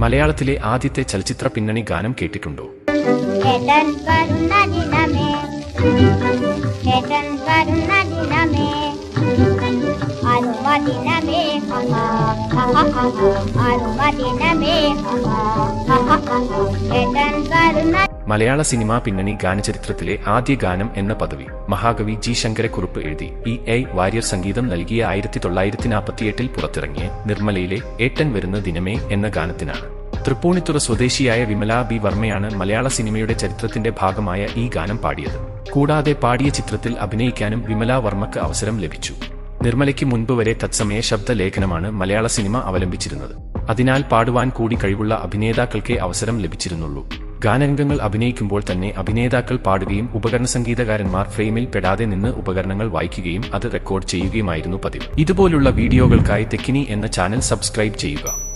മലയാളത്തിലെ ആദ്യത്തെ ചലച്ചിത്ര പിന്നണി ഗാനം കേട്ടിട്ടുണ്ടോ? മലയാള സിനിമാ പിന്നണി ഗാനചരിത്രത്തിലെ ആദ്യ ഗാനം എന്ന പദവി മഹാകവി ജി ശങ്കരക്കുറുപ്പ് എഴുതി E.A. വാര്യർ സംഗീതം നൽകിയ 1948 പുറത്തിറങ്ങിയ നിർമ്മലയിലെ ഏട്ടൻ വരുന്ന ദിനമേ എന്ന ഗാനത്തിനാണ്. തൃപ്പൂണിത്തുറ സ്വദേശിയായ വിമല ബി വർമ്മയാണ് മലയാള സിനിമയുടെ ചരിത്രത്തിന്റെ ഭാഗമായ ഈ ഗാനം പാടിയത്. കൂടാതെ പാടിയ ചിത്രത്തിൽ അഭിനയിക്കാനും വിമല വർമ്മക്ക് അവസരം ലഭിച്ചു. നിർമ്മലയ്ക്ക് മുൻപ് വരെ തത്സമയ ശബ്ദ ലേഖനമാണ് മലയാള സിനിമ അവലംബിച്ചിരുന്നത്. അതിനാൽ പാടുവാൻ കൂടി കഴിവുള്ള അഭിനേതാക്കൾക്കേ അവസരം ലഭിച്ചിരുന്നുള്ളൂ. ഗാനരംഗങ്ങൾ അഭിനയിക്കുമ്പോൾ തന്നെ അഭിനേതാക്കൾ പാടുകയും ഉപകരണ സംഗീതകാരന്മാർ ഫ്രെയിമിൽ പെടാതെ നിന്ന് ഉപകരണങ്ങൾ വായിക്കുകയും അത് റെക്കോർഡ് ചെയ്യുകയുമായിരുന്നു പതിവ്. ഇതുപോലുള്ള വീഡിയോകൾക്കായി തെക്കിനി എന്ന ചാനൽ സബ്സ്ക്രൈബ് ചെയ്യുക.